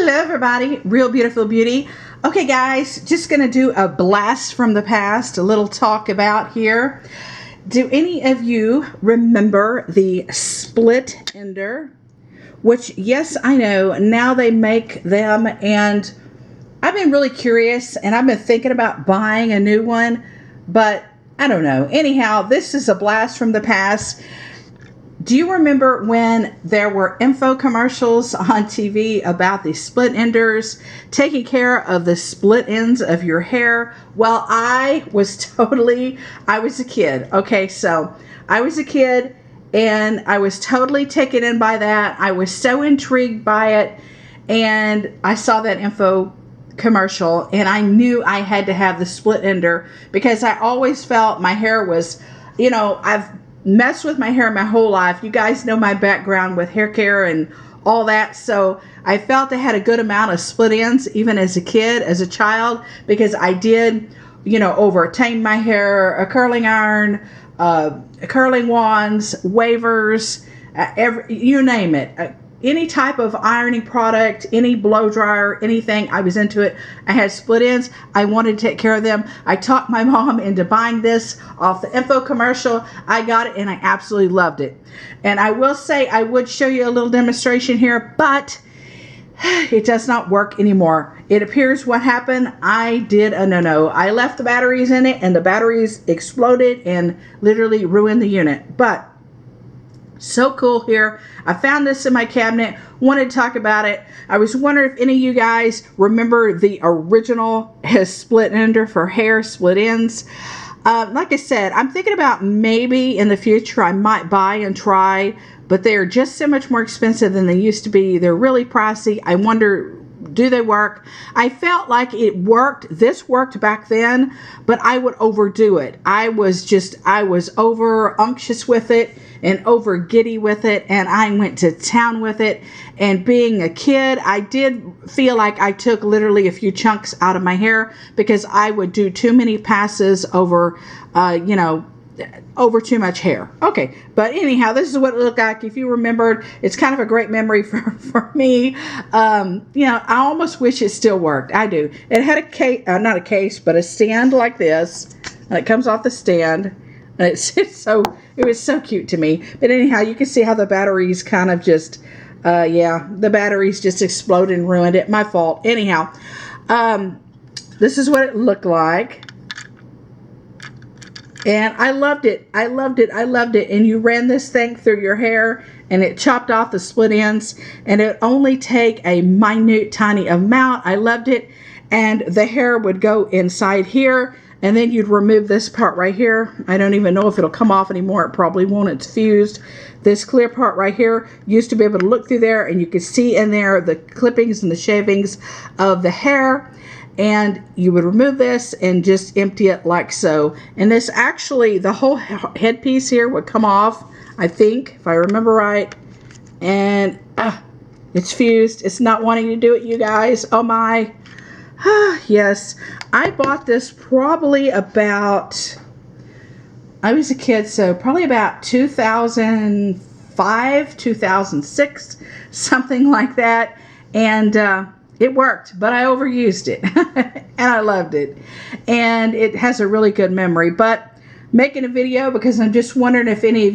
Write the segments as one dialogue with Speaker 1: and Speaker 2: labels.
Speaker 1: Hello everybody, Real Beautiful Beauty. Okay guys, just gonna do a blast from the past, a little talk about here. Do any of you remember the split ender? Which, yes, I know, now they make them, and I've been really curious and I've been thinking about buying a new one, but I don't know. Anyhow, this is a blast from the past. Do you remember when there were info commercials on TV about the split enders, taking care of the split ends of your hair? Well, I was a kid. Okay, so I was a kid and I was totally taken in by that. I was so intrigued by it, and I saw that info commercial and I knew I had to have the split ender because I always felt my hair was, I've messed with my hair my whole life. You guys know my background with hair care and all that. So I felt I had a good amount of split ends even as a kid, as a child, because I did, overtain my hair, a curling iron, curling wands, wavers, you name it. Any type of ironing product, any blow dryer, anything, I was into it. I had split ends. I wanted to take care of them. I talked my mom into buying this off the info commercial. I got it and I absolutely loved it. And I will say, I would show you a little demonstration here, but it does not work anymore. It appears what happened, I did a no-no. I left the batteries in it and the batteries exploded and literally ruined the unit. But so cool here. I found this in my cabinet, wanted to talk about it. I was wondering if any of you guys remember the original split ender for hair split ends. Like I said, I'm thinking about maybe in the future I might buy and try, but they're just so much more expensive than they used to be. They're really pricey. I wonder, do they work? I felt like it worked. This worked back then, but I would overdo it. I was over unctuous with it and over giddy with it, and I went to town with it. And being a kid, I did feel like I took literally a few chunks out of my hair because I would do too many passes over, over too much hair. Okay, but anyhow, this is what it looked like. If you remembered, it's kind of a great memory for me. I almost wish it still worked. I do. It had a case, not a case, but a stand like this, and it comes off the stand. And it was so cute to me. But anyhow, you can see how the batteries kind of just, the batteries just exploded and ruined it. My fault. Anyhow, this is what it looked like. And I loved it. I loved it. I loved it. And you ran this thing through your hair and it chopped off the split ends. And it only take a minute, tiny amount. I loved it. And the hair would go inside here. And then you'd remove this part right here. I don't even know if it'll come off anymore. It probably won't. It's fused. This clear part right here, used to be able to look through there and you could see in there the clippings and the shavings of the hair. And you would remove this and just empty it like so. And this actually, the whole headpiece here would come off, I think, if I remember right. And it's fused. It's not wanting to do it, you guys. Oh my. Yes, I bought this probably about, I was a kid, so probably about 2005, 2006, something like that. And it worked, but I overused it and I loved it. And it has a really good memory. But making a video because I'm just wondering if any of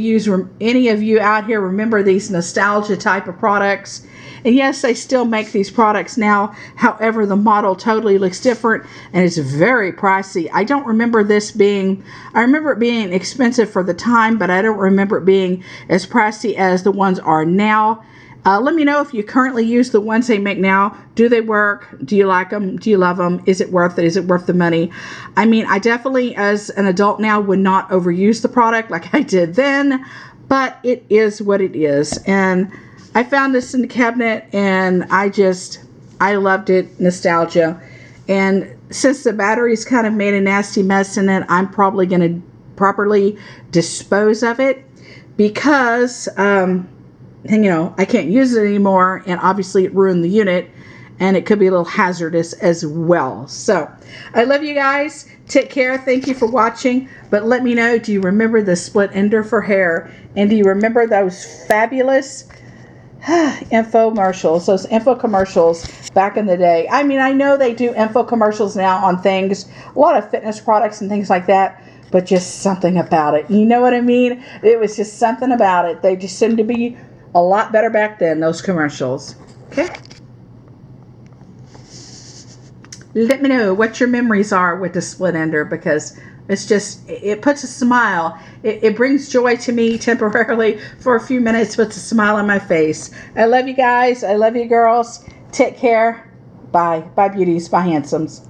Speaker 1: you out here remember these nostalgia type of products. And yes, they still make these products now. However, the model totally looks different and it's very pricey. I don't remember I remember it being expensive for the time, but I don't remember it being as pricey as the ones are now. Let me know if you currently use the ones they make now. Do they work? Do you like them? Do you love them? Is it worth it? Is it worth the money? I mean, I definitely, as an adult now, would not overuse the product like I did then, but it is what it is. And I found this in the cabinet and I loved it. Nostalgia. And since the batteries kind of made a nasty mess in it, I'm probably going to properly dispose of it because, I can't use it anymore, and obviously it ruined the unit, and it could be a little hazardous as well. So, I love you guys. Take care. Thank you for watching. But let me know, do you remember the split ender for hair? And do you remember those fabulous Infomercials, those info commercials back in the day. I mean, I know they do info commercials now on things, a lot of fitness products and things like that, but just something about it. You know what I mean? It was just something about it. They just seemed to be a lot better back then, those commercials. Okay. Let me know what your memories are with the split ender, because it puts a smile. It brings joy to me temporarily for a few minutes, puts a smile on my face. I love you guys. I love you girls. Take care. Bye. Bye beauties. Bye handsomes.